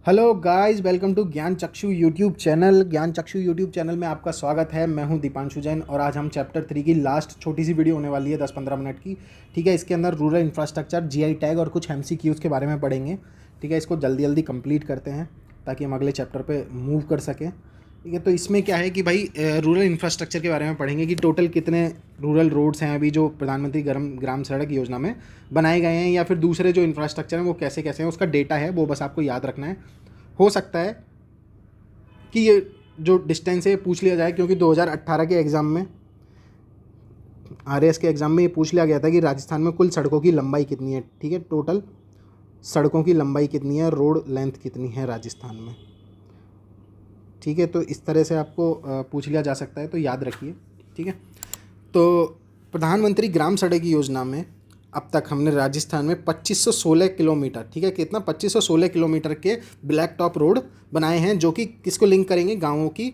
Hello guys, welcome to ज्ञान चक्षु YouTube channel. ज्ञान चक्षु यूट्यूब चैनल में आपका स्वागत है। मैं हूं दीपांशु जैन और आज हम चैप्टर 3 की लास्ट छोटी सी वीडियो होने वाली है 10-15 मिनट की। ठीक है, इसके अंदर रूरल इंफ्रास्ट्रक्चर, जीआई टैग और कुछ एमसीक्यूज़ के बारे में पढ़ेंगे। ठीक है, इसको जल्दी जल्दी कंप्लीट करते हैं ताकि हम अगले चैप्टर पे मूव कर सकें। ठीक है, तो इसमें क्या है कि भाई रूरल इंफ्रास्ट्रक्चर के बारे में पढ़ेंगे कि टोटल कितने रूरल रोड्स हैं अभी जो प्रधानमंत्री ग्राम सड़क योजना में बनाए गए हैं, या फिर दूसरे जो इंफ्रास्ट्रक्चर हैं वो कैसे कैसे हैं, उसका डेटा है, वो बस आपको याद रखना है। हो सकता है कि ये जो डिस्टेंस है पूछ लिया जाए, क्योंकि 2018 के एग्ज़ाम में, आरएएस के एग्ज़ाम में ये पूछ लिया गया था कि राजस्थान में कुल सड़कों की लंबाई कितनी है। ठीक है, टोटल सड़कों की लंबाई कितनी है, रोड लेंथ कितनी है राजस्थान में। ठीक है, तो इस तरह से आपको पूछ लिया जा सकता है, तो याद रखिए। ठीक है, तो प्रधानमंत्री ग्राम सड़क योजना में अब तक हमने राजस्थान में 2516 किलोमीटर, ठीक है, कितना 2516 किलोमीटर के ब्लैक टॉप रोड बनाए हैं, जो कि किसको लिंक करेंगे, गाँवों की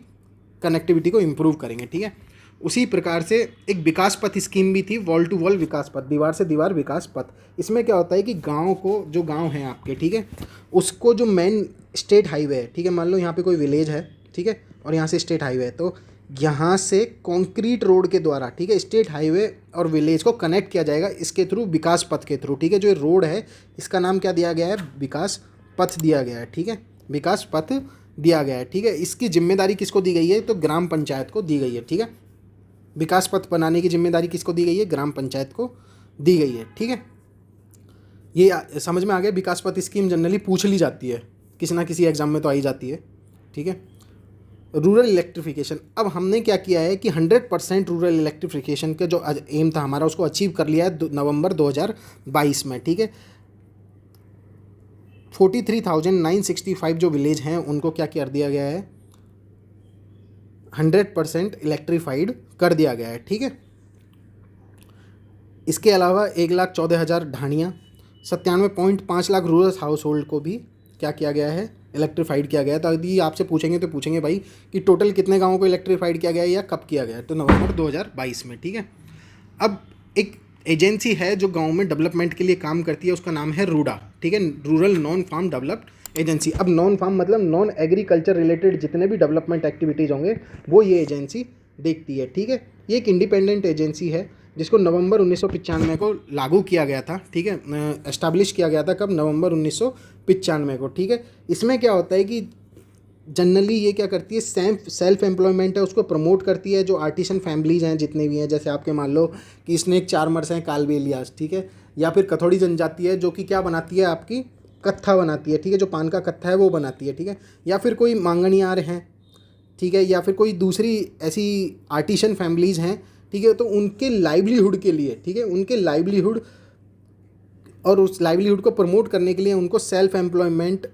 कनेक्टिविटी को इम्प्रूव करेंगे। ठीक है, उसी प्रकार से एक विकास पथ स्कीम भी थी, वॉल टू वॉल विकास पथ, दीवार से दीवार विकास पथ। इसमें क्या होता है कि गाँव को, जो गाँव हैं आपके, ठीक है, उसको जो मेन स्टेट हाईवे है, ठीक है, मान लो यहाँ पे कोई विलेज है, ठीक है, और यहाँ से स्टेट हाईवे है, तो यहाँ से कंक्रीट रोड के द्वारा, ठीक है, स्टेट हाईवे और विलेज को कनेक्ट किया जाएगा इसके थ्रू, विकास पथ के थ्रू। ठीक है, जो ये रोड है इसका नाम क्या दिया गया है, विकास पथ दिया गया है। ठीक है, विकास पथ दिया गया है। ठीक है, इसकी जिम्मेदारी किसको दी गई है, तो ग्राम पंचायत को दी गई है। ठीक है, विकास पथ बनाने की जिम्मेदारी किसको दी गई है, ग्राम पंचायत को दी गई है। ठीक है, ये समझ में आ गया। विकास पथ स्कीम जनरली पूछ ली जाती है, किसी ना किसी एग्जाम में तो आई जाती है। ठीक है, रूरल इलेक्ट्रिफिकेशन, अब हमने क्या किया है कि 100% रूरल इलेक्ट्रिफिकेशन का जो एम था हमारा, उसको अचीव कर लिया है नवंबर 2022 में। ठीक है, 43,965 जो विलेज हैं उनको क्या कर दिया गया है, 100% इलेक्ट्रीफाइड कर दिया गया है। ठीक है, इसके अलावा 1,14,000 ढाणियाँ, 97.5 लाख रूरल हाउस होल्ड को भी क्या किया गया है, इलेक्ट्रीफाइड किया गया है। तो यदि आपसे पूछेंगे तो पूछेंगे भाई कि टोटल कितने गांवों को इलेक्ट्रीफाइड किया गया है या कब किया गया है, तो नवंबर 2022 में। ठीक है, अब एक एजेंसी है जो गांव में डेवलपमेंट के लिए काम करती है, उसका नाम है रूडा। ठीक है, rural non farm developed agency. अब नॉन फार्म मतलब नॉन एग्रीकल्चर रिलेटेड जितने भी डेवलपमेंट एक्टिविटीज़ होंगे वो ये एजेंसी देखती है। ठीक है, ये एक इंडिपेंडेंट एजेंसी है जिसको नवंबर 1995 को लागू किया गया था। ठीक है, एस्टैब्लिश किया गया था, कब, नवंबर 1995 को। ठीक है, इसमें क्या होता है कि जनरली ये क्या करती है, सेल्फ एम्प्लॉयमेंट है उसको प्रमोट करती है। जो आर्टिसन फैमिलीज़ हैं जितने भी हैं, जैसे आपके मान लो कि स्नेक चार्मर्स हैं, कालबेलियास, ठीक है, या फिर कथौड़ी जनजाति है जो कि क्या बनाती है, आपकी कत्था बनाती है। ठीक है, जो पान का कत्था है वो बनाती है। ठीक है, या फिर कोई मांगणियार हैं, ठीक है, या फिर कोई दूसरी ऐसी आर्टिसन फैमिलीज़ हैं, ठीक है, तो उनके लाइवलीहुड के लिए, ठीक है, उनके लाइवलीहुड और उस लाइवलीहुड को प्रमोट करने के लिए उनको सेल्फ एम्प्लॉयमेंट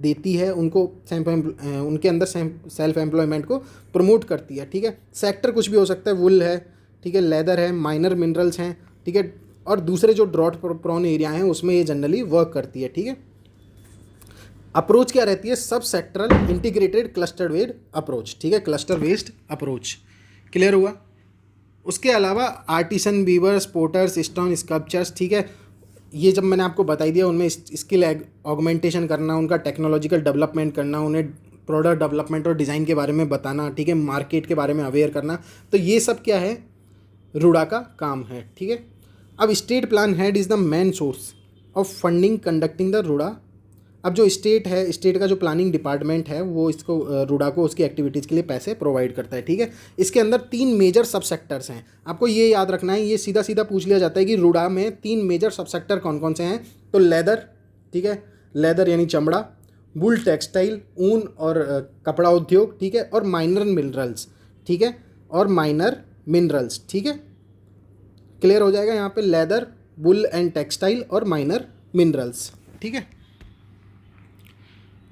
देती है, उनको उनके अंदर सेल्फ एम्प्लॉयमेंट को प्रमोट करती है। ठीक है, सेक्टर कुछ भी हो सकता है, वुल है, ठीक है, लेदर है, माइनर मिनरल्स हैं, ठीक है, और दूसरे जो ड्रॉट प्रोन एरिया हैं उसमें ये जनरली वर्क करती है। ठीक है, अप्रोच क्या रहती है, सब sectoral integrated cluster based approach. ठीक है, क्लस्टर बेस्ड अप्रोच, क्लियर हुआ। उसके अलावा artisan, weavers, porters, stone sculptures, ठीक है, ये जब मैंने आपको बताई दिया, उनमें स्किल ऑगमेंटेशन करना, उनका टेक्नोलॉजिकल डेवलपमेंट करना, उन्हें प्रोडक्ट डेवलपमेंट और डिज़ाइन के बारे में बताना, ठीक है, मार्केट के बारे में अवेयर करना, तो ये सब क्या है, रूडा का काम है। ठीक है, अब state plan head is the main source of funding conducting the रूडा। अब जो स्टेट है, स्टेट का जो प्लानिंग डिपार्टमेंट है वो इसको रूडा को उसकी एक्टिविटीज़ के लिए पैसे प्रोवाइड करता है। ठीक है, इसके अंदर 3 मेजर सब सेक्टर्स हैं, आपको ये याद रखना है। ये सीधा सीधा पूछ लिया जाता है कि रूडा में 3 मेजर सब सेक्टर कौन कौन से हैं, तो लेदर, ठीक है, लेदर यानी चमड़ा, वुल टेक्सटाइल, ऊन और कपड़ा उद्योग, ठीक है, और माइनर मिनरल्स, ठीक है, और माइनर मिनरल्स। ठीक है, क्लियर हो जाएगा यहाँ पे, लेदर, वुल एंड टेक्सटाइल और माइनर मिनरल्स। ठीक है,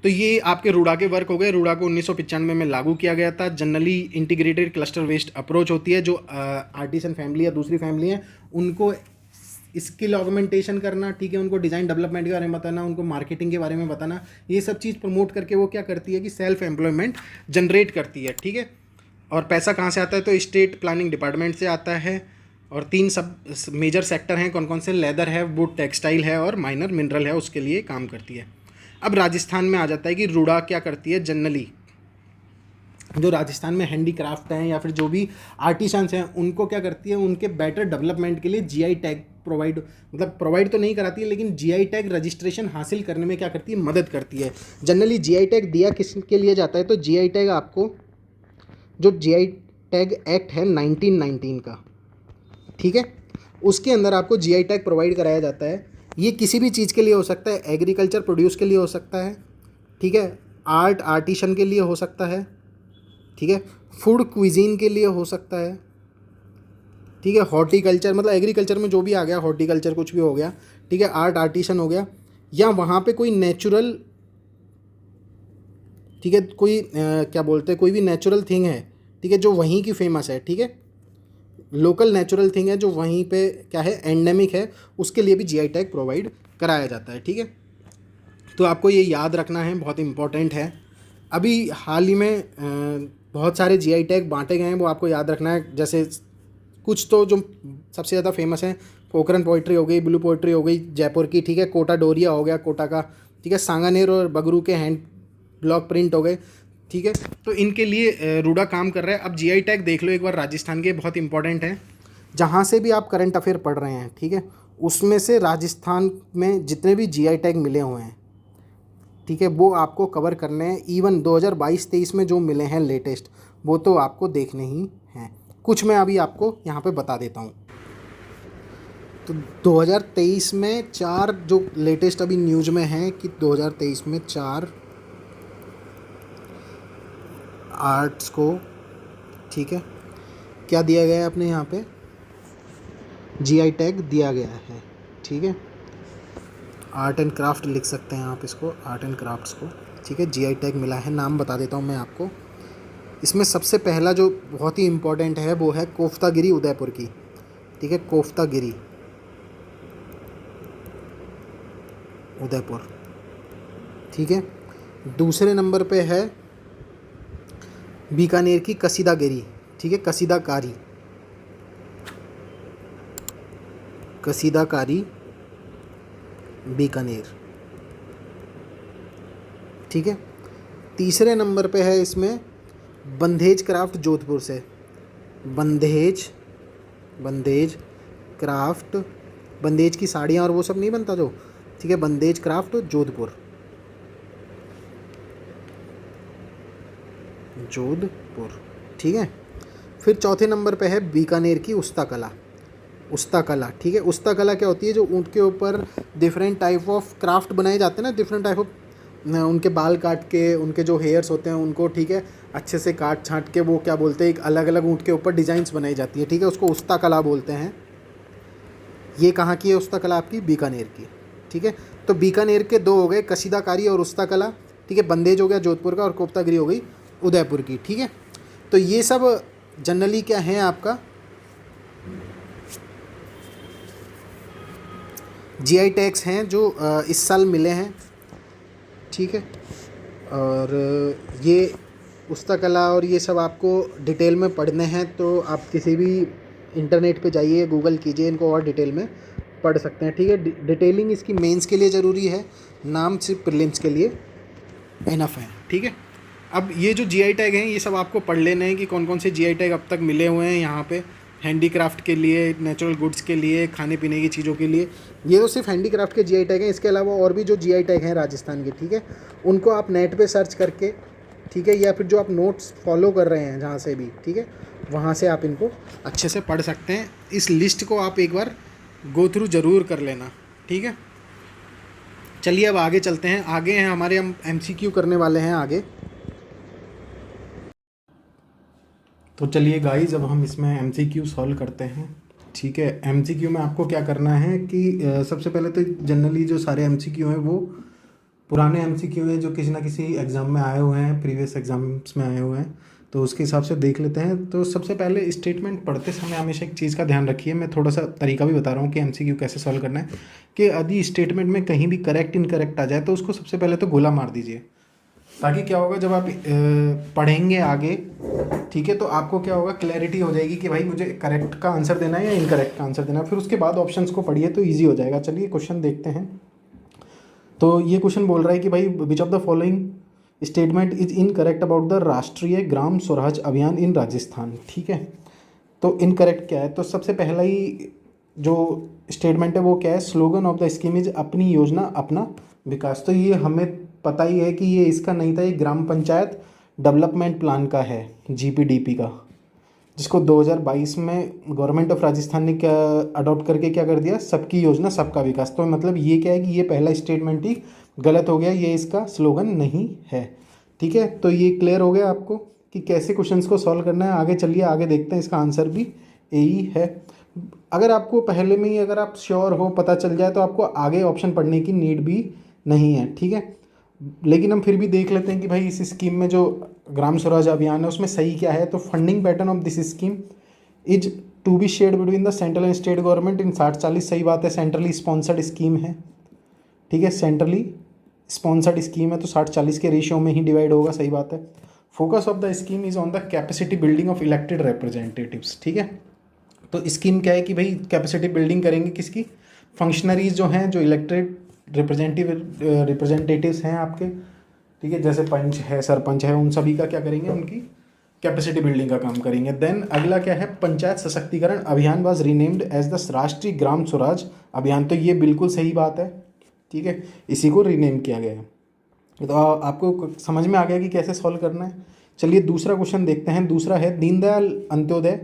तो ये आपके रूडा के वर्क हो गए। रूडा को 1995 में लागू किया गया था। Generally integrated cluster west approach होती है, जो आर्टिसन फैमिली या दूसरी फैमिली हैं उनको स्किल ऑगमेंटेशन करना, ठीक है, उनको डिज़ाइन डेवलपमेंट के बारे में बताना, उनको मार्केटिंग के बारे में बताना, ये सब चीज़ प्रमोट करके वो क्या करती है कि सेल्फ एम्प्लॉयमेंट जनरेट करती है। ठीक है, और पैसा कहाँ से आता है, तो स्टेट प्लानिंग डिपार्टमेंट से आता है। और 3 सब मेजर सेक्टर हैं, कौन कौन से, लेदर है, वुड टेक्सटाइल है और माइनर मिनरल है, उसके लिए काम करती है। अब राजस्थान में आ जाता है कि रूड़ा क्या करती है जनरली, जो राजस्थान में हैंडीक्राफ्ट हैं या फिर जो भी आर्टिसंस हैं उनको क्या करती है, उनके बेटर डेवलपमेंट के लिए जीआई टैग प्रोवाइड, मतलब प्रोवाइड तो नहीं कराती है लेकिन जीआई टैग रजिस्ट्रेशन हासिल करने में क्या करती है, मदद करती है। जनरली जीआई टैग दिया किसके लिए जाता है, तो जीआई टैग आपको, जो जीआई टैग एक्ट है 1919 का, ठीक है, उसके अंदर आपको जीआई टैग प्रोवाइड कराया जाता है। ये किसी भी चीज़ के लिए हो सकता है, एग्रीकल्चर प्रोड्यूस के लिए हो सकता है, ठीक है, आर्ट आर्टिशन के लिए हो सकता है, ठीक है, फूड क्विजीन के लिए हो सकता है, ठीक है, हॉर्टिकल्चर मतलब एग्रीकल्चर में जो भी आ गया, हॉर्टिकल्चर कुछ भी हो गया, ठीक है, आर्ट आर्टिशन हो गया, या वहाँ पे कोई नेचुरल, ठीक है, कोई क्या बोलते हैं, कोई भी नेचुरल थिंग है, ठीक है, जो वहीं की फेमस है, ठीक है, लोकल नेचुरल थिंग है जो वहीं पे क्या है, एंडेमिक है, उसके लिए भी जीआई टैग प्रोवाइड कराया जाता है, ठीक है। तो आपको ये याद रखना है, बहुत इंपॉर्टेंट है। अभी हाल ही में बहुत सारे जीआई टैग बांटे गए हैं, वो आपको याद रखना है। जैसे कुछ तो जो सबसे ज़्यादा फेमस है, पोखरन पोइट्री हो गई, ब्लू पोइट्री हो गई जयपुर की, ठीक है, कोटा डोरिया हो गया कोटा का, ठीक है, सांगानेर और बगरू के हैंड ब्लॉक प्रिंट हो गए, ठीक है। तो इनके लिए रूडा काम कर रहा है। अब जीआई टैग देख लो एक बार राजस्थान के, बहुत इंपॉर्टेंट है। जहाँ से भी आप करंट अफेयर पढ़ रहे हैं, ठीक है, उसमें से राजस्थान में जितने भी जीआई टैग मिले हुए हैं, ठीक है, वो आपको कवर करने हैं। इवन 2022-23 में जो मिले हैं लेटेस्ट, वो तो आपको देखने ही हैं। कुछ मैं अभी आपको यहाँ पे बता देता हूँ। तो 2023 में 4 जो लेटेस्ट अभी न्यूज़ में हैं कि 2023 में 4 आर्ट्स को, ठीक है, क्या दिया गया है अपने यहाँ पे, जीआई टैग दिया गया है, ठीक है। आर्ट एंड क्राफ्ट लिख सकते हैं आप इसको, आर्ट एंड क्राफ्ट्स को, ठीक है, जीआई टैग मिला है। नाम बता देता हूँ मैं आपको। इसमें सबसे पहला जो बहुत ही इम्पोर्टेंट है वो है कोफ्तागिरी उदयपुर की, ठीक है, कोफ्तागिरी उदयपुर, ठीक है। दूसरे नंबर पे है बीकानेर की कसीदागिरी, ठीक है, कसीदाकारी, कसीदाकारी बीकानेर, ठीक है। तीसरे नंबर पे है इसमें बंधेज क्राफ्ट जोधपुर से, बंधेज क्राफ्ट, बंधेज की साड़ियाँ और वो सब नहीं बनता जो, ठीक है, बंधेज क्राफ्ट जोधपुर, ठीक है। फिर चौथे नंबर पे है बीकानेर की उस्ता कला, ठीक है। उस्ता कला क्या होती है, जो ऊँट के ऊपर डिफरेंट टाइप ऑफ क्राफ्ट बनाए जाते हैं ना, डिफरेंट टाइप ऑफ, उनके बाल काट के, उनके जो हेयर्स होते हैं उनको, ठीक है, अच्छे से काट छाँट के वो क्या बोलते हैं, एक अलग अलग ऊँट के ऊपर डिज़ाइंस बनाई जाती है, ठीक है, उसको उस्ता कला बोलते हैं। ये कहाँ की है उस्ता कला आपकी, बीकानेर की, ठीक है। तो बीकानेर के 2 हो गए, कसीदाकारी और उस्ता कला, ठीक है। बंदेज हो गया जोधपुर का और कोफ्तागिरी हो गई उदयपुर की, ठीक है। तो ये सब जनरली क्या है आपका जीआई टैग्स हैं जो इस साल मिले हैं, ठीक है। और ये उस्ता कला और ये सब आपको डिटेल में पढ़ने हैं तो आप किसी भी इंटरनेट पे जाइए, गूगल कीजिए, इनको और डिटेल में पढ़ सकते हैं, ठीक है। डिटेलिंग इसकी मेंस के लिए ज़रूरी है, नाम सिर्फ प्रीलिम्स के लिए इनफ है, ठीक है। अब ये जो जीआई टैग हैं ये सब आपको पढ़ लेने हैं कि कौन कौन से जीआई टैग अब तक मिले हुए हैं यहाँ पे, हैंडीक्राफ्ट के लिए, नेचुरल गुड्स के लिए, खाने पीने की चीज़ों के लिए। ये तो सिर्फ हैंडीक्राफ्ट के जीआई टैग हैं, इसके अलावा और भी जो जीआई टैग हैं राजस्थान के, ठीक है, उनको आप नेट पे सर्च करके, ठीक है, या फिर जो आप नोट्स फॉलो कर रहे हैं जहाँ से भी, ठीक है, वहाँ से आप इनको अच्छे से पढ़ सकते हैं। इस लिस्ट को आप एक बार गो थ्रू ज़रूर कर लेना, ठीक है। चलिए अब आगे चलते हैं। आगे हैं हमारे, हम एमसीक्यू करने वाले हैं आगे। तो चलिए गाइस, अब हम इसमें एमसीक्यू सॉल्व करते हैं, ठीक है। एमसीक्यू में आपको क्या करना है कि सबसे पहले तो जनरली जो सारे एमसीक्यू हैं वो पुराने एमसीक्यू हैं जो किसी ना किसी एग्ज़ाम में आए हुए हैं, प्रीवियस एग्जाम्स में आए हुए हैं, तो उसके हिसाब से देख लेते हैं। तो सबसे पहले स्टेटमेंट पढ़ते समय हमेशा एक चीज़ का ध्यान रखिए, मैं थोड़ा सा तरीका भी बता रहा हूँ कि एमसीक्यू कैसे सॉल्व करना है, कि यदि स्टेटमेंट में कहीं भी करेक्ट इनकरेक्ट आ जाए तो उसको सबसे पहले तो गोला मार दीजिए, ताकि क्या होगा जब आप पढ़ेंगे आगे, ठीक है, तो आपको क्या होगा, क्लैरिटी हो जाएगी कि भाई मुझे करेक्ट का आंसर देना है या इनकरेक्ट का आंसर देना है। फिर उसके बाद ऑप्शंस को पढ़िए तो ईजी हो जाएगा। चलिए क्वेश्चन देखते हैं। तो ये क्वेश्चन बोल रहा है कि भाई विच of the following statement is incorrect about the राष्ट्रीय ग्राम स्वराज अभियान इन राजस्थान। ठीक है, तो इनकरेक्ट क्या है, तो सबसे पहला ही जो स्टेटमेंट है वो क्या है, slogan of the scheme is अपनी योजना अपना विकास। तो ये हमें पता ही है कि ये इसका नहीं था, ये ग्राम पंचायत डेवलपमेंट प्लान का है, जीपीडीपी का, जिसको 2022 में गवर्नमेंट ऑफ राजस्थान ने क्या अडॉप्ट करके क्या कर दिया, सबकी योजना सबका विकास। तो मतलब ये क्या है कि ये पहला स्टेटमेंट ही गलत हो गया, ये इसका स्लोगन नहीं है। ठीक है, तो ये क्लियर हो गया आपको कि कैसे क्वेश्चंस को सॉल्व करना है। आगे चलिए, आगे देखते हैं, इसका आंसर भी यही है। अगर आपको पहले में ही अगर आप श्योर हो, पता चल जाए, तो आपको आगे ऑप्शन पढ़ने की नीड भी नहीं है। ठीक है, लेकिन हम फिर भी देख लेते हैं कि भाई इस स्कीम में जो ग्राम स्वराज अभियान है उसमें सही क्या है। तो funding pattern of this scheme is to be shared between the central and state government in 60-40। सही बात है, सेंट्रली स्पॉन्सर्ड स्कीम है। ठीक है, सेंट्रली स्पॉन्सर्ड स्कीम है तो 60-40 के रेशियो में ही डिवाइड होगा। सही बात है। Focus of the scheme is on the capacity building of elected representatives. ठीक है, तो स्कीम क्या है कि भाई कैपेसिटी बिल्डिंग करेंगे किसकी, फंक्शनरीज जो हैं, जो इलेक्टेड रिप्रेजेंटेटिव्स हैं आपके। ठीक है, जैसे पंच है, सरपंच है, उन सभी का क्या करेंगे, उनकी कैपेसिटी बिल्डिंग का काम करेंगे। देन अगला क्या है, पंचायत सशक्तिकरण अभियान वाज रीनेम्ड एज द राष्ट्रीय ग्राम स्वराज अभियान। तो ये बिल्कुल सही बात है। ठीक है, इसी को रीनेम किया गया है। तो आपको समझ में आ गया कि कैसे सॉल्व करना है। चलिए दूसरा क्वेश्चन देखते हैं। दूसरा है दीनदयाल अंत्योदय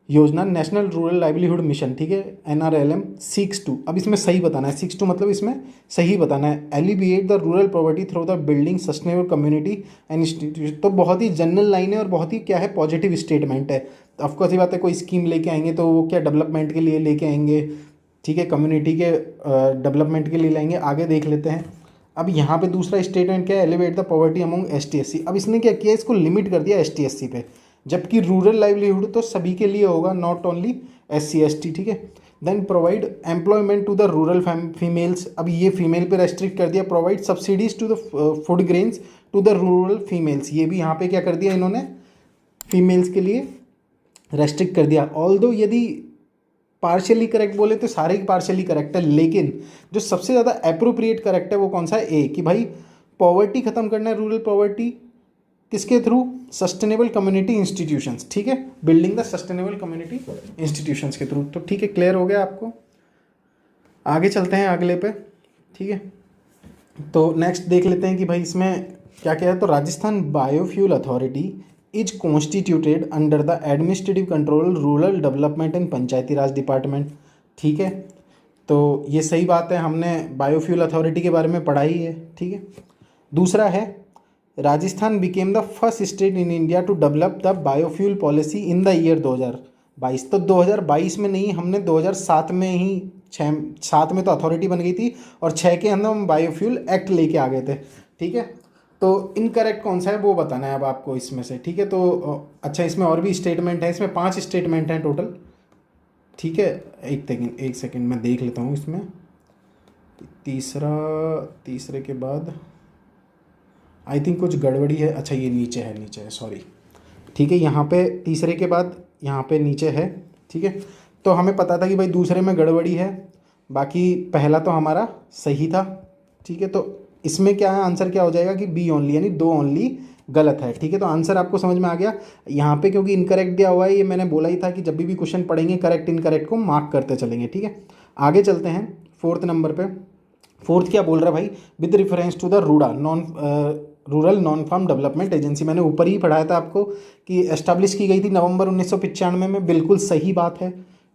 योजना नेशनल रूरल लाइवलीहुड मिशन। ठीक है, NRLM सीक्स टू, अब इसमें सही बताना है, सीक्स टू मतलब इसमें सही बताना है, alleviate the rural poverty through the building sustainable community and institution. तो बहुत ही जनरल लाइन है और बहुत ही क्या है, पॉजिटिव स्टेटमेंट है। ऑफकोर्स ये बात है, कोई स्कीम लेके आएंगे तो वो क्या डेवलपमेंट के लिए लेके आएंगे। ठीक है, कम्युनिटी के डेवलपमेंट के लिए लाएंगे। आगे देख लेते हैं। अब यहाँ पे दूसरा स्टेटमेंट क्या है, elevate the poverty among ST/SC। अब इसने क्या किया, इसको लिमिट कर दिया ST/SC पे, जबकि रूरल लाइवलीहुड तो सभी के लिए होगा, नॉट ओनली SC/ST। ठीक है, then provide employment to the rural females. अब ये फीमेल पे रेस्ट्रिक्ट कर दिया। Provide subsidies to the food grains to the rural females. ये भी यहाँ पे क्या कर दिया इन्होंने, फीमेल्स के लिए रेस्ट्रिक्ट कर दिया। ऑल्दो यदि पार्शियली करेक्ट बोले तो सारे ही पार्शियली करेक्ट है, लेकिन जो सबसे ज़्यादा अप्रोप्रिएट करेक्ट है वो कौन सा है, ए, कि भाई पॉवर्टी खत्म करना है, रूरल पॉवर्टी किसके थ्रू, सस्टेनेबल कम्युनिटी इंस्टीट्यूशंस। ठीक है, building the sustainable community institutions के थ्रू। तो ठीक है, क्लियर हो गया आपको। आगे चलते हैं अगले पे। ठीक है, तो नेक्स्ट देख लेते हैं कि भाई इसमें क्या क्या है। तो Rajasthan biofuel authority is constituted under the administrative control rural development and Panchayati Raj department. ठीक है, तो ये सही बात है, हमने बायोफ्यूल अथॉरिटी के बारे में पढ़ा ही है। ठीक है, दूसरा है Rajasthan became the first state in India to develop the biofuel policy in the year 2022। तो 2022 में नहीं, हमने 2007 में ही, 7 में तो अथॉरिटी बन गई थी और 6 के अंदर हम बायोफ्यूल एक्ट लेके आ गए थे। ठीक है, तो इनकरेक्ट कौन सा है वो बताना है अब आपको इसमें से। ठीक है, तो अच्छा इसमें और भी स्टेटमेंट है, इसमें 5 स्टेटमेंट हैं टोटल। ठीक है, एक सेकेंड मैं देख लेता हूँ इसमें। तीसरे के बाद आई थिंक कुछ गड़बड़ी है। अच्छा ये नीचे है, सॉरी। ठीक है, यहाँ पे तीसरे के बाद यहाँ पे नीचे है। ठीक है, तो हमें पता था कि भाई दूसरे में गड़बड़ी है, बाकी पहला तो हमारा सही था। ठीक है, तो इसमें क्या है, आंसर क्या हो जाएगा कि बी ओनली, यानी 2 ओनली गलत है। ठीक है, तो आंसर आपको समझ में आ गया। यहाँ पे क्योंकि इनकरेक्ट दिया हुआ है, ये मैंने बोला ही था कि जब भी क्वेश्चन पढ़ेंगे करेक्ट इनकरेक्ट को मार्क करते चलेंगे। ठीक है, आगे चलते हैं 4th नंबर पे। 4th क्या बोल रहा है भाई, with reference to the rural non farm development agency. मैंने ऊपर ही पढ़ाया था आपको कि एस्टैब्लिश की गई थी नवंबर 1995 में। बिल्कुल सही बात है।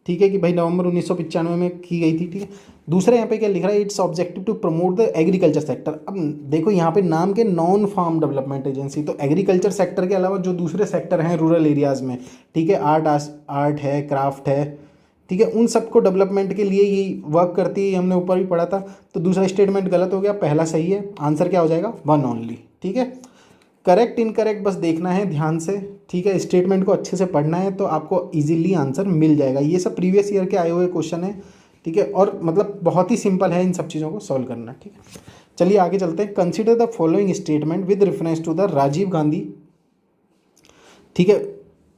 ठीक है, कि भाई नवंबर 1995 में की गई थी। ठीक है, दूसरा यहाँ पे क्या लिख रहा है, its objective to promote the agriculture sector. अब देखो यहाँ पे नाम के नॉन फार्म डेवलपमेंट एजेंसी, तो एग्रीकल्चर सेक्टर के अलावा जो दूसरे सेक्टर हैं रूरल एरियाज़ में, ठीक है, आर्ट है, क्राफ्ट है, ठीक है, उन सबको डेवलपमेंट के लिए ये वर्क करती है। हमने ऊपर भी पढ़ा था। तो दूसरा स्टेटमेंट गलत हो गया, पहला सही है। आंसर क्या हो जाएगा, 1 ओनली। ठीक है, करेक्ट इनकरेक्ट बस देखना है ध्यान से। ठीक है, स्टेटमेंट को अच्छे से पढ़ना है तो आपको इजीली आंसर मिल जाएगा। ये सब प्रीवियस ईयर के आए हुए क्वेश्चन है। ठीक है, और मतलब बहुत ही सिंपल है इन सब चीज़ों को सॉल्व करना। ठीक है, चलिए आगे चलते हैं। Consider the following statement with reference to the Rajiv Gandhi. ठीक है,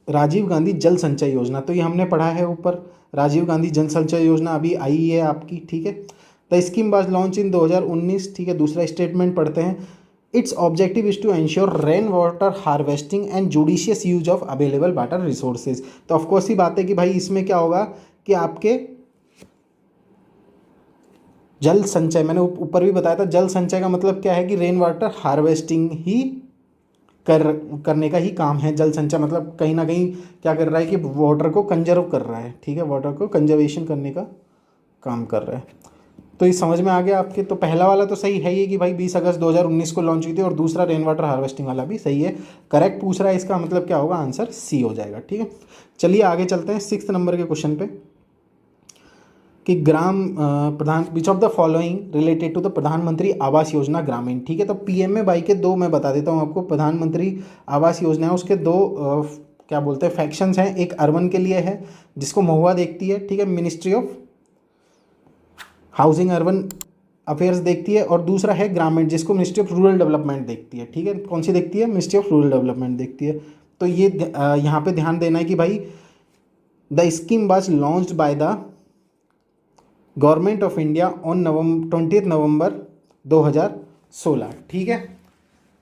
राजीव गांधी जल संचय योजना, तो ये हमने पढ़ा है ऊपर। राजीव गांधी जल संचय योजना अभी आई है आपकी। ठीक है, the scheme was launch in 2019, ठीक है। दूसरा स्टेटमेंट पढ़ते हैं, its objective is to ensure rain water harvesting and judicious use of available water resources. तो ऑफकोर्स ही बात है कि भाई इसमें क्या होगा कि आपके जल संचय, मैंने ऊपर भी बताया था, जल संचय का मतलब क्या है कि रेन वाटर हार्वेस्टिंग ही करने का ही काम है। जल संचय मतलब कहीं ना कहीं क्या कर रहा है कि वाटर को कंजर्व कर रहा है, ठीक है, वाटर को कंजर्वेशन करने का काम कर रहा है। तो ये समझ में आ गया आपके। तो पहला वाला तो सही है ही कि भाई 20 अगस्त 2019 को लॉन्च हुई थी, और दूसरा रेन वाटर हार्वेस्टिंग वाला भी सही है, करेक्ट पूछ रहा है, इसका मतलब क्या होगा, आंसर सी हो जाएगा, ठीक है। चलिए आगे चलते हैं 6 नंबर के क्वेश्चन पे कि ग्राम प्रधान which of the following related to the Pradhan Mantri Awas योजना ग्रामीण, ठीक है। तो PMAY के दो मैं बता देता हूँ आपको, प्रधानमंत्री आवास योजना है उसके दो क्या बोलते हैं फैक्शंस हैं। एक अर्बन के लिए है जिसको महुआ देखती है, ठीक है, ministry of housing urban affairs देखती है, और दूसरा है ग्रामीण जिसको मिनिस्ट्री ऑफ रूरल डेवलपमेंट देखती है, ठीक है। कौन सी देखती है, मिनिस्ट्री ऑफ रूरल डेवलपमेंट देखती है। तो ये यहाँ पे ध्यान देना है कि भाई the scheme was launched by the government of India on 20 नवंबर 2016, ठीक है।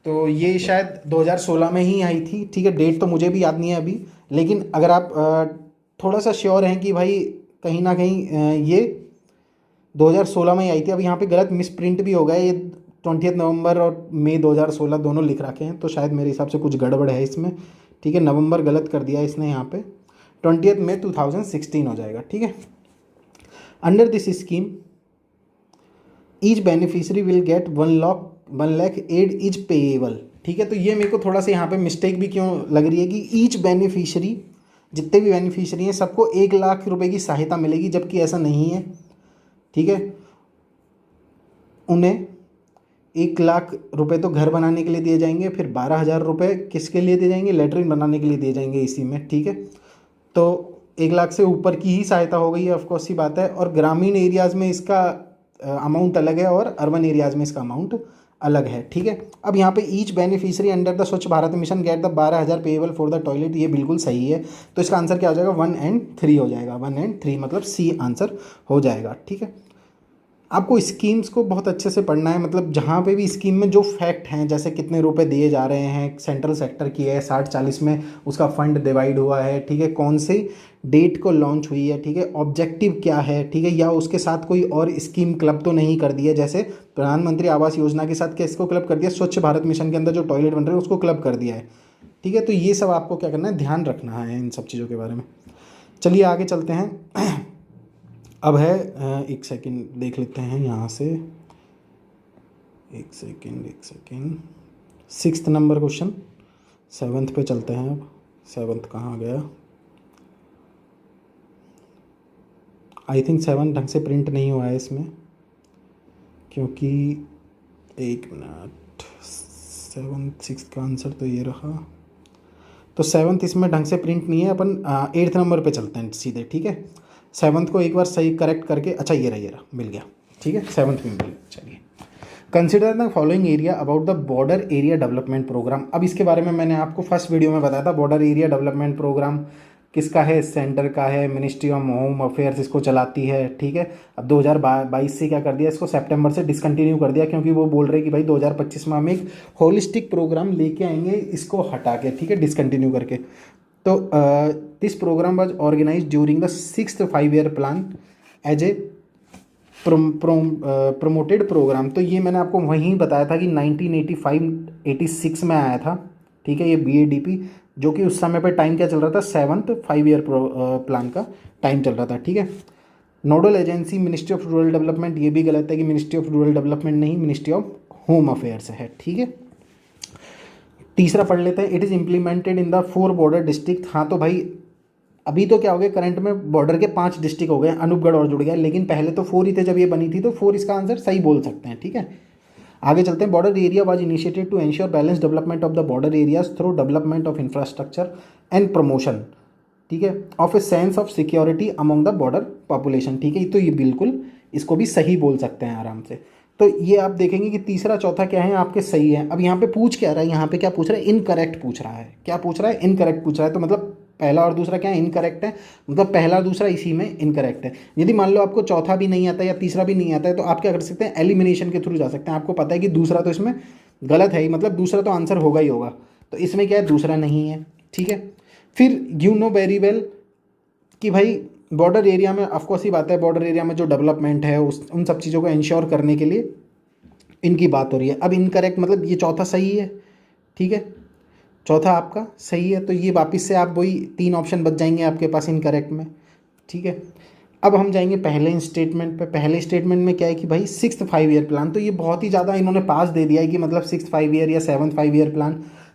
तो ये शायद 2016 में ही आई थी, ठीक है। डेट तो मुझे भी याद नहीं है अभी, लेकिन अगर आप थोड़ा सा श्योर हैं कि भाई कहीं ना कहीं ये 2016 में ही आई थी। अब यहाँ पे गलत मिस प्रिंट भी हो गया, ये 20 नवंबर और मई 2016 दोनों लिख रखे हैं, तो शायद मेरे हिसाब से कुछ गड़बड़ है इसमें, ठीक है। नवंबर गलत कर दिया इसने यहाँ पे, 20 मई 2016 हो जाएगा, ठीक है। Under this scheme each beneficiary will get 1 lakh aid is payable, ठीक है। तो ये मेरे को थोड़ा सा यहाँ पे मिस्टेक भी क्यों लग रही है कि ईच बेनिफिशियरी, जितने भी बेनिफिशियरी हैं सबको 1 लाख रुपए की सहायता मिलेगी, जबकि ऐसा नहीं है, ठीक है। उन्हें 1 लाख रुपए तो घर बनाने के लिए दिए जाएंगे, फिर 12,000 रुपये किसके लिए दिए जाएंगे, लेटरिन बनाने के लिए दिए जाएंगे इसी में, ठीक है। तो 1 लाख से ऊपर की ही सहायता हो गई है, ऑफकोर्स ही बात है। और ग्रामीण एरियाज़ में इसका अमाउंट अलग है और अर्बन एरियाज़ में इसका अमाउंट अलग है, ठीक है। अब यहाँ पे ईच बेनिफिशियरी अंडर द स्वच्छ Bharat mission get the 12,000 payable for the toilet, ये बिल्कुल सही है। तो इसका आंसर क्या हो जाएगा, 1 और 3 हो जाएगा, 1 और 3 मतलब सी आंसर हो जाएगा, ठीक है। आपको स्कीम्स को बहुत अच्छे से पढ़ना है, मतलब जहाँ पे भी स्कीम में जो फैक्ट हैं, जैसे कितने रुपए दिए जा रहे हैं, सेंट्रल सेक्टर की है 60-40 में उसका फंड डिवाइड हुआ है, ठीक है, कौन सी डेट को लॉन्च हुई है, ठीक है, ऑब्जेक्टिव क्या है, ठीक है, या उसके साथ कोई और स्कीम क्लब तो नहीं कर दी है, जैसे प्रधानमंत्री आवास योजना के साथ किसको क्लब कर दिया, स्वच्छ भारत मिशन के अंदर जो टॉयलेट बन रहे हैं उसको क्लब कर दिया है, ठीक है। तो ये सब आपको क्या करना है, ध्यान रखना है इन सब चीज़ों के बारे में। चलिए आगे चलते हैं। अब है 1 सेकंड देख लेते हैं यहाँ से, 1 second 6th number question, 7th पे चलते हैं। अब 7th कहाँ गया, आई थिंक 7 ढंग से प्रिंट नहीं हुआ है इसमें, क्योंकि 1 मिनट, 6th का आंसर तो ये रहा। तो 7th इसमें ढंग से प्रिंट नहीं है, अपन 8th नंबर पे चलते हैं सीधे, ठीक है। 7th को एक बार सही करेक्ट करके, अच्छा ये रहा मिल गया, ठीक है, 7th में मिल गया। चलिए, consider the following area about the border area development program. अब इसके बारे में मैंने आपको फर्स्ट वीडियो में बताया था, बॉर्डर एरिया डेवलपमेंट प्रोग्राम किसका है, सेंटर का है, मिनिस्ट्री ऑफ होम अफेयर्स इसको चलाती है, ठीक है। अब 2022 से क्या कर दिया, इसको सितंबर से डिसकंटिन्यू कर दिया, क्योंकि वो बोल रहे कि भाई 2025 में हम एक होलिस्टिक प्रोग्राम लेके आएंगे, इसको हटा के, ठीक है, डिसकंटिन्यू करके। तो this program was organise during the 6th 5-year plan as a promoted program. तो ये मैंने आपको वहीं बताया था कि 1985-86 में आया था, ठीक है, ये BADP, जो कि उस समय पे टाइम क्या चल रहा था, 7th 5-year प्लान का टाइम चल रहा था, ठीक है। Nodal agency ministry of rural development, ये भी गलत है कि मिनिस्ट्री ऑफ रूरल डेवलपमेंट नहीं, मिनिस्ट्री ऑफ होम अफेयर्स है, ठीक है। तीसरा पढ़ लेते हैं, it is implemented in the 4 border district. हाँ तो भाई अभी तो क्या हो गया, करंट में बॉर्डर के 5 डिस्ट्रिक्ट हो गए, अनूपगढ़ और जुड़ गया, लेकिन पहले तो 4 ही थे जब ये बनी थी, तो 4 इसका आंसर सही बोल सकते हैं, ठीक है। आगे चलते हैं, border area was initiated to ensure balance development of the border areas through development of infrastructure and promotion, ठीक है, of a sense of security among the border population, ठीक है। तो ये बिल्कुल इसको भी सही बोल सकते हैं आराम से। तो ये आप देखेंगे कि तीसरा चौथा क्या है आपके सही है। अब यहाँ पे पूछ क्या रहा है, यहाँ पे क्या पूछ रहा है, इनकरेक्ट पूछ रहा है, क्या पूछ रहा है, इनकरेक्ट पूछ रहा है। तो मतलब पहला और दूसरा क्या है, इनकरेक्ट है, मतलब पहला और दूसरा इसी में इनकरेक्ट है। यदि मान लो आपको चौथा भी नहीं आता या तीसरा भी नहीं आता है तो आप क्या कर सकते हैं, एलिमिनेशन के थ्रू जा सकते हैं। आपको पता है कि दूसरा तो इसमें गलत है ही, मतलब दूसरा तो आंसर होगा ही होगा, तो इसमें क्या है, दूसरा नहीं है, ठीक है। फिर यू नो वेरी वेल कि भाई बॉर्डर एरिया में, ऑफकोर्स ही बात है, बॉर्डर एरिया में जो डेवलपमेंट है उन सब चीज़ों को इंश्योर करने के लिए इनकी बात हो रही है। अब इनकरेक्ट मतलब ये चौथा सही है, ठीक है, चौथा आपका सही है, तो ये वापस से आप वही 3 ऑप्शन बच जाएंगे आपके पास इनकरेक्ट में, ठीक है। अब हम जाएंगे पहले स्टेटमेंट पे। पहले स्टेटमेंट में क्या है कि भाई 6th 5 ईयर प्लान, तो ये बहुत ही ज़्यादा इन्होंने पास दे दिया है कि मतलब 6th 5 ईयर या 7th 5 ईयर प्लान।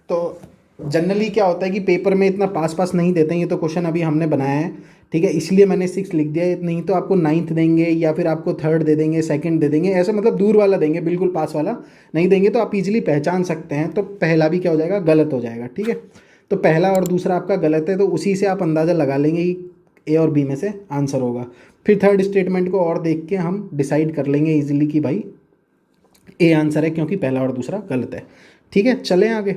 तो जनरली क्या होता है कि पेपर में इतना पास नहीं देते हैं, ये तो क्वेश्चन अभी हमने बनाया है, ठीक है, इसलिए मैंने 6 लिख दिया है, नहीं तो आपको 9th देंगे या फिर आपको 3rd दे देंगे, 2nd दे देंगे, ऐसे मतलब दूर वाला देंगे, बिल्कुल पास वाला नहीं देंगे। तो आप इजीली पहचान सकते हैं, तो पहला भी क्या हो जाएगा, गलत हो जाएगा, ठीक है। तो पहला और दूसरा आपका गलत है, तो उसी से आप अंदाज़ा लगा लेंगे कि ए और बी में से आंसर होगा। फिर थर्ड स्टेटमेंट को और देख के हम डिसाइड कर लेंगे इजीली कि भाई ए आंसर है, क्योंकि पहला और दूसरा गलत है, ठीक है। चलें आगे।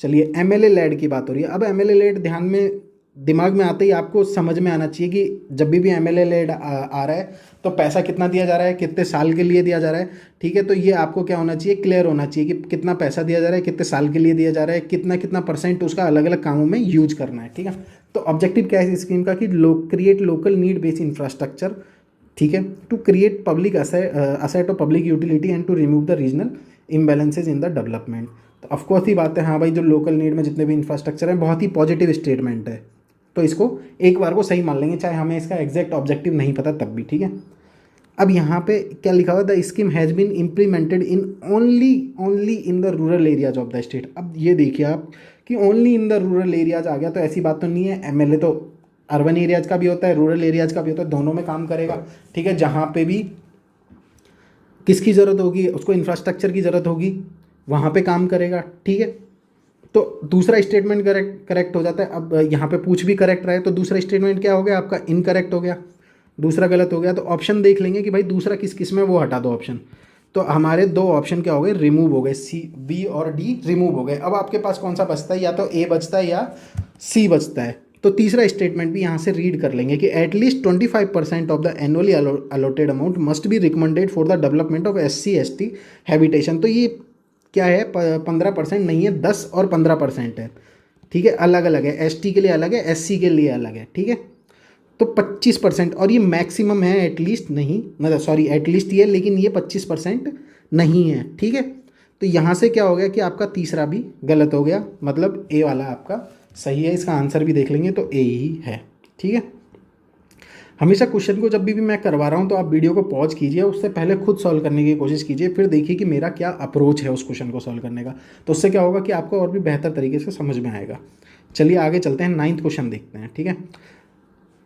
चलिए एमएलए लेड की बात हो रही है। अब एमएलए लेड ध्यान में दिमाग में आते ही आपको समझ में आना चाहिए कि जब भी एमएलए लेड आ रहा है तो पैसा कितना दिया जा रहा है, कितने साल के लिए दिया जा रहा है, ठीक है। तो ये आपको क्या होना चाहिए, क्लियर होना चाहिए कि कितना पैसा दिया जा रहा है, कितने साल के लिए दिया जा रहा है, कितना कितना % उसका अलग अलग कामों में यूज करना है, ठीक है। तो ऑब्जेक्टिव क्या है इस स्कीम का कि create local need based infrastructure, ठीक है, to create public asset of public utility and to remove the regional imbalances in the development. तो ऑफकोर्स ही बात है, हाँ भाई, जो लोकल नीड में जितने भी इंफ्रास्ट्रक्चर है, बहुत ही पॉजिटिव स्टेटमेंट है, तो इसको एक बार को सही मान लेंगे, चाहे हमें इसका एग्जैक्ट ऑब्जेक्टिव नहीं पता तब भी, ठीक है। अब यहाँ पे क्या लिखा हुआ, the scheme has been implemented in only in the rural areas of the state. अब ये देखिए आप कि only in the rural areas आ गया, तो ऐसी बात तो नहीं है, एमएलए तो अर्बन एरियाज का भी होता है, रूरल एरियाज का भी होता है, दोनों में काम करेगा, ठीक है। जहाँ पे भी किसकी ज़रूरत होगी, उसको इंफ्रास्ट्रक्चर की ज़रूरत होगी, वहाँ पे काम करेगा, ठीक है। तो दूसरा स्टेटमेंट करेक्ट हो जाता है। अब यहाँ पे पूछ भी करेक्ट रहा है, तो दूसरा स्टेटमेंट क्या हो गया आपका, इनकरेक्ट हो गया, दूसरा गलत हो गया। तो ऑप्शन देख लेंगे कि भाई दूसरा किस किस में, वो हटा दो ऑप्शन। तो हमारे 2 ऑप्शन क्या हो गए, रिमूव हो गए, सी, बी और डी रिमूव हो गए। अब आपके पास कौन सा बचता है, या तो ए बचता है या सी बचता है। तो तीसरा स्टेटमेंट भी यहाँ से रीड कर लेंगे कि at least 25% of the annually allotted amount must be recommended for the development of SC/ST habitation. तो ये क्या है, 15% नहीं है, 10 और 15% है, ठीक है, अलग अलग है, ST के लिए अलग है, SC के लिए अलग है, ठीक है। तो 25%, और ये मैक्सिमम है, एटलीस्ट नहीं, मतलब सॉरी एटलीस्ट ये, लेकिन ये 25% नहीं है, ठीक है। तो यहाँ से क्या हो गया कि आपका तीसरा भी गलत हो गया, मतलब ए वाला आपका सही है। इसका आंसर भी देख लेंगे तो ए ही है, ठीक है। हमेशा क्वेश्चन को जब भी मैं करवा रहा हूँ तो आप वीडियो को पॉज कीजिए, उससे पहले खुद सॉल्व करने की कोशिश कीजिए, फिर देखिए कि मेरा क्या अप्रोच है उस क्वेश्चन को सॉल्व करने का। तो उससे क्या होगा कि आपको और भी बेहतर तरीके से समझ में आएगा। चलिए आगे चलते हैं, 9th क्वेश्चन देखते हैं, ठीक है।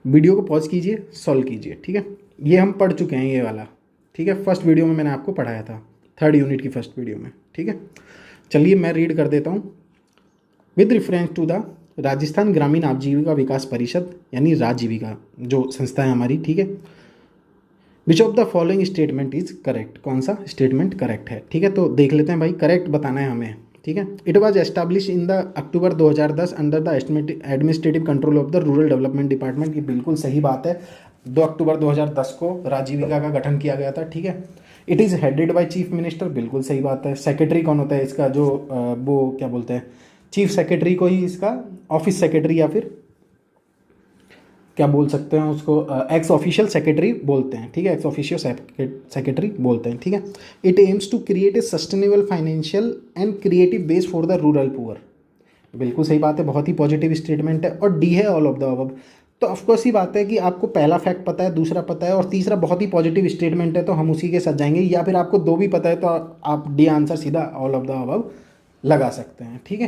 वीडियो को पॉज कीजिए, सॉल्व कीजिए, ठीक है। ये हम पढ़ चुके हैं ये वाला, ठीक है, फर्स्ट वीडियो में मैंने आपको पढ़ाया था, 3rd यूनिट की फर्स्ट वीडियो में, ठीक है। चलिए मैं रीड कर देता हूँ। With reference to the Rajasthan Grameen Aajeevika विकास परिषद, यानी राजीविका जो संस्था है हमारी, ठीक है। विच of the following statement is correct, कौन सा स्टेटमेंट करेक्ट है, ठीक है। तो देख लेते हैं भाई, करेक्ट बताना है हमें, ठीक है। It was establish in the October 2010 under the administrative control of the rural development department. ये बिल्कुल सही बात है, 2 अक्टूबर 2010 को राजीविका का गठन किया गया था, ठीक है। It is headed by chief minister, बिल्कुल सही बात है। सेक्रेटरी कौन होता है इसका, जो वो क्या बोलते हैं, चीफ सेक्रेटरी को ही इसका ऑफिस सेक्रेटरी या फिर क्या बोल सकते हैं उसको, एक्स ऑफिशियल सेक्रेटरी बोलते हैं, ठीक है, एक्स ऑफिशियल सेक्रेटरी बोलते हैं, ठीक है। It aims to create a sustainable financial and creative base for the rural poor, बिल्कुल सही बात है, बहुत ही पॉजिटिव स्टेटमेंट है। और डी है ऑल ऑफ द अबव। तो ऑफकोर्स ही बात है कि आपको पहला फैक्ट पता है, दूसरा पता है, और तीसरा बहुत ही पॉजिटिव स्टेटमेंट है, तो हम उसी के साथ जाएंगे। या फिर आपको 2 भी पता है तो आप डी आंसर सीधा ऑल ऑफ द अबव लगा सकते हैं, ठीक है।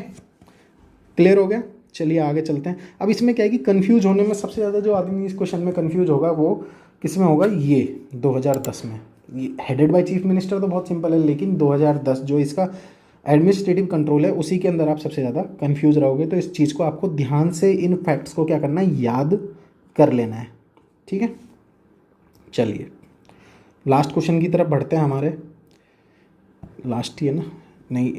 क्लियर हो गया। चलिए आगे चलते हैं। अब इसमें क्या है कि कंफ्यूज होने में सबसे ज़्यादा जो आदमी इस क्वेश्चन में कंफ्यूज होगा वो किस में होगा, ये 2010 में। ये हेडेड बाय चीफ मिनिस्टर तो बहुत सिंपल है, लेकिन 2010 जो इसका एडमिनिस्ट्रेटिव कंट्रोल है उसी के अंदर आप सबसे ज़्यादा कंफ्यूज रहोगे। तो इस चीज़ को आपको ध्यान से इन फैक्ट्स को क्या करना है, याद कर लेना है, ठीक है। चलिए लास्ट क्वेश्चन की तरफ बढ़ते हैं, हमारे लास्ट ही है ना, नहीं,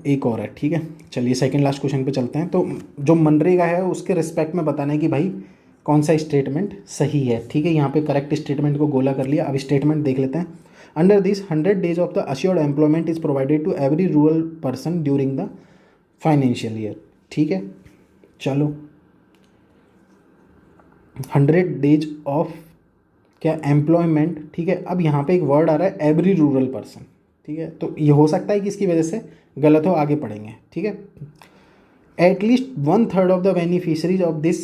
एक और है, ठीक है। चलिए सेकंड लास्ट क्वेश्चन पे चलते हैं। तो जो मनरेगा है उसके रिस्पेक्ट में बताना है कि भाई कौन सा स्टेटमेंट सही है, ठीक है। यहाँ पे करेक्ट स्टेटमेंट को गोला कर लिया। अब स्टेटमेंट देख लेते हैं। Under this 100 days of the assured employment is provided to every rural person during the financial year, ठीक है। चलो 100 days ऑफ क्या एम्प्लॉयमेंट, ठीक है। अब यहाँ पे एक वर्ड आ रहा है एवरी रूरल पर्सन, ठीक है। तो ये हो सकता है कि इसकी वजह से गलत हो, आगे पढ़ेंगे, ठीक है। At least 1/3 of the beneficiaries of this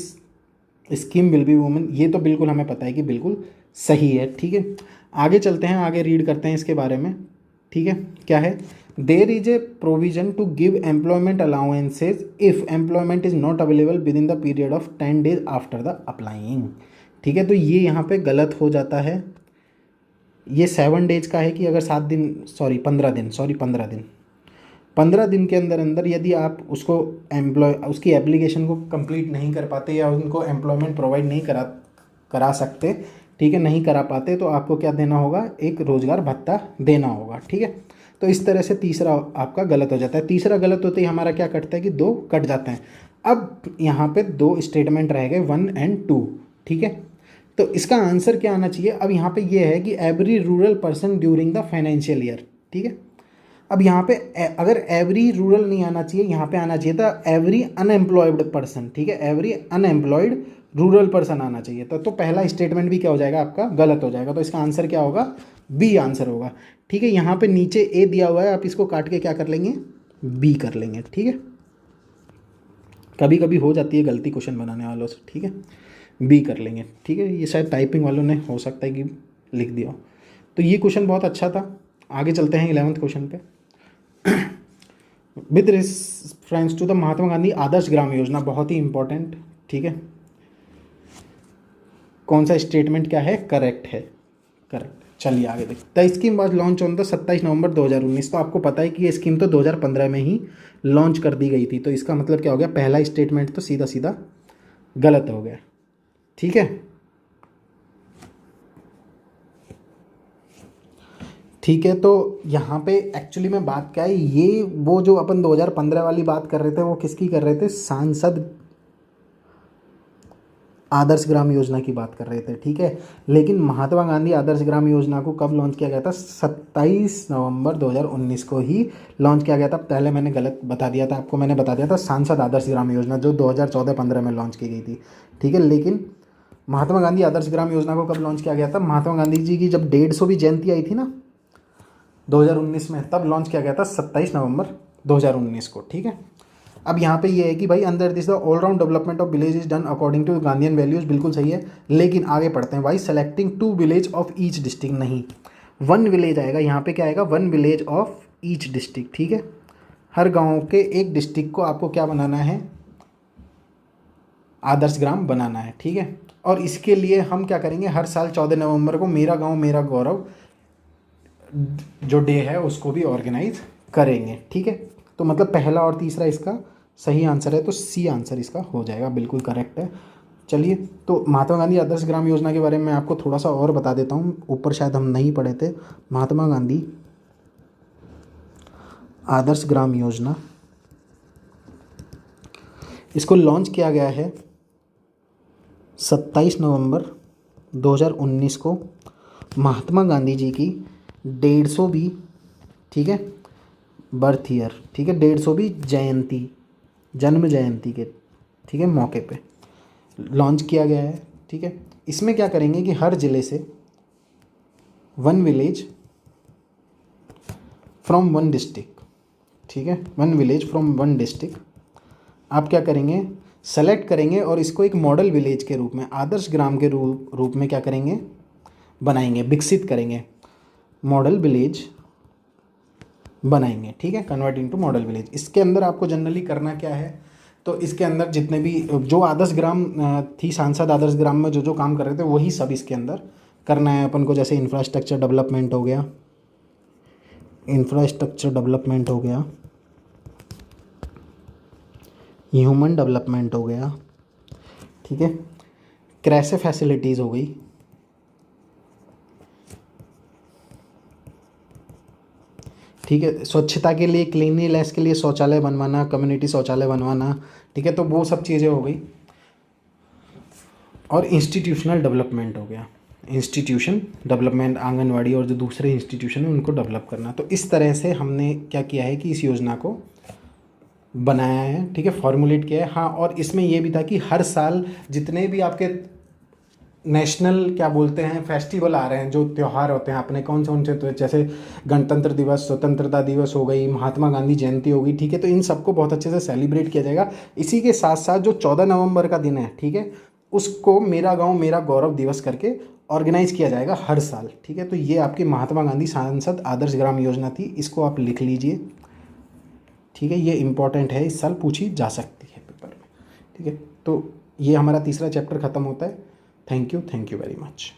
scheme will be women, ये तो बिल्कुल हमें पता है कि बिल्कुल सही है, ठीक है। आगे चलते हैं, आगे रीड करते हैं इसके बारे में, ठीक है। क्या है, there is a provision to give employment allowances if employment is not available within the period of 10 days after the applying, ठीक है। तो ये यहाँ पे गलत हो जाता है। ये 7 days का है कि अगर 7 दिन, 15 दिन के अंदर अंदर यदि आप उसको उसकी एप्लीकेशन को कंप्लीट नहीं कर पाते या उनको एम्प्लॉयमेंट प्रोवाइड नहीं करा सकते, ठीक है, नहीं करा पाते, तो आपको क्या देना होगा, एक रोज़गार भत्ता देना होगा, ठीक है। तो इस तरह से तीसरा आपका गलत हो जाता है। तीसरा गलत होते ही हमारा क्या कटता है कि 2 कट जाते हैं। अब यहाँ पे 2 स्टेटमेंट रह गए, 1 और 2, ठीक है। तो इसका आंसर क्या आना चाहिए, अब यहाँ पे ये है कि every rural person during the financial year, ठीक है। अब यहाँ पे अगर एवरी रूरल नहीं आना चाहिए, यहाँ पे आना चाहिए था एवरी अनएम्प्लॉयड पर्सन, ठीक है। एवरी अनएम्प्लॉयड रूरल पर्सन आना चाहिए था। तो पहला स्टेटमेंट भी क्या हो जाएगा, आपका गलत हो जाएगा। तो इसका आंसर क्या होगा, बी आंसर होगा, ठीक है। यहाँ पे नीचे ए दिया हुआ है, आप इसको काट के क्या कर लेंगे, बी कर लेंगे, ठीक है। कभी कभी हो जाती है गलती क्वेश्चन बनाने वालों से, ठीक है। बी कर लेंगे, ठीक है। ये शायद टाइपिंग वालों ने हो सकता है कि लिख दिया हो। तो ये क्वेश्चन बहुत अच्छा था। आगे चलते हैं 11th क्वेश्चन पे। With reference to the Mahatma Gandhi Adarsh Gram Yojana, बहुत ही इंपॉर्टेंट, ठीक है। कौन सा स्टेटमेंट क्या है, करेक्ट है, करेक्ट। चलिए आगे देखते हैं। The scheme was launch on the 27 नवंबर 2019। तो आपको पता है कि ये स्कीम तो 2015 में ही लॉन्च कर दी गई थी। तो इसका मतलब क्या हो गया, पहला स्टेटमेंट तो सीधा सीधा गलत हो गया, ठीक है। ठीक है, तो यहाँ पे एक्चुअली में बात क्या है, ये वो जो अपन 2015 वाली बात कर रहे थे, वो किसकी कर रहे थे, सांसद आदर्श ग्राम योजना की बात कर रहे थे, ठीक है। लेकिन महात्मा गांधी आदर्श ग्राम योजना को कब लॉन्च किया गया था, 27 नवंबर 2019 को ही लॉन्च किया गया था। पहले मैंने गलत बता दिया था आपको, मैंने बता दिया था सांसद आदर्श ग्राम योजना, जो 2014-15 में लॉन्च की गई थी, ठीक है। लेकिन महात्मा गांधी आदर्श ग्राम योजना को कब लॉन्च किया गया था, महात्मा गांधी जी की जब 150वीं जयंती आई थी ना 2019 में, तब लॉन्च किया गया था 27 नवंबर 2019 को, ठीक है। अब यहाँ पे ये है कि भाई under this the all round development of village is done according to Gandhian values, बिल्कुल सही है। लेकिन आगे पढ़ते हैं, by selecting 2 village of each district, नहीं 1 विलेज आएगा यहाँ पे, क्या आएगा, 1 विलेज ऑफ ईच डिस्ट्रिक्ट, ठीक है। हर गाँव के एक डिस्ट्रिक्ट को आपको क्या बनाना है, आदर्श ग्राम बनाना है, ठीक है। और इसके लिए हम क्या करेंगे, हर साल 14 नवंबर को मेरा गाँव मेरा गौरव जो डे है उसको भी ऑर्गेनाइज करेंगे, ठीक है। तो मतलब पहला और तीसरा इसका सही आंसर है, तो सी आंसर इसका हो जाएगा, बिल्कुल करेक्ट है। चलिए, तो महात्मा गांधी आदर्श ग्राम योजना के बारे में मैं आपको थोड़ा सा और बता देता हूँ, ऊपर शायद हम नहीं पढ़े थे। महात्मा गांधी आदर्श ग्राम योजना, इसको लॉन्च किया गया है 27 नवंबर 2019 को, महात्मा गांधी जी की 150वीं, ठीक है, बर्थ ईयर, ठीक है, 150वीं जयंती, जन्म जयंती के, ठीक है, मौके पे लॉन्च किया गया है, ठीक है। इसमें क्या करेंगे कि हर ज़िले से 1 विलेज फ्रॉम 1 डिस्ट्रिक्ट, ठीक है, 1 विलेज फ्रॉम 1 डिस्ट्रिक्ट आप क्या करेंगे, सेलेक्ट करेंगे और इसको एक मॉडल विलेज के रूप में, आदर्श ग्राम के रूप में क्या करेंगे, बनाएंगे, विकसित करेंगे, मॉडल विलेज बनाएंगे, ठीक है, कन्वर्ट इनटू मॉडल विलेज। इसके अंदर आपको जनरली करना क्या है, तो इसके अंदर जितने भी जो आदर्श ग्राम थी, सांसद आदर्श ग्राम में जो जो काम कर रहे थे वही सब इसके अंदर करना है अपन को। जैसे इंफ्रास्ट्रक्चर डेवलपमेंट हो गया, इंफ्रास्ट्रक्चर डेवलपमेंट हो गया, ह्यूमन डेवलपमेंट हो गया, ठीक है, कृषि फैसिलिटीज़ हो गई, ठीक है। स्वच्छता के लिए, क्लीनलीनेस के लिए शौचालय बनवाना, कम्युनिटी शौचालय बनवाना, ठीक है, तो वो सब चीज़ें हो गई। और इंस्टीट्यूशनल डेवलपमेंट हो गया, इंस्टीट्यूशन डेवलपमेंट, आंगनवाड़ी और जो दूसरे इंस्टीट्यूशन हैं उनको डेवलप करना। तो इस तरह से हमने क्या किया है कि इस योजना को बनाया है, ठीक है, फॉर्मुलेट किया है। हाँ, और इसमें ये भी था कि हर साल जितने भी आपके नेशनल क्या बोलते हैं फेस्टिवल आ रहे हैं, जो त्यौहार होते हैं अपने, कौन से तो जैसे गणतंत्र दिवस, स्वतंत्रता दिवस हो गई, महात्मा गांधी जयंती हो गई, ठीक है, तो इन सबको बहुत अच्छे से सेलिब्रेट किया जाएगा। इसी के साथ साथ जो 14 नवंबर का दिन है, ठीक है, उसको मेरा गांव मेरा गौरव दिवस करके ऑर्गेनाइज किया जाएगा हर साल, ठीक है। तो ये आपकी महात्मा गांधी सांसद आदर्श ग्राम योजना थी, इसको आप लिख लीजिए, ठीक है, ये इंपॉर्टेंट है, इस साल पूछी जा सकती है पेपर में, ठीक है। तो ये हमारा तीसरा चैप्टर ख़त्म होता है। Thank you very much.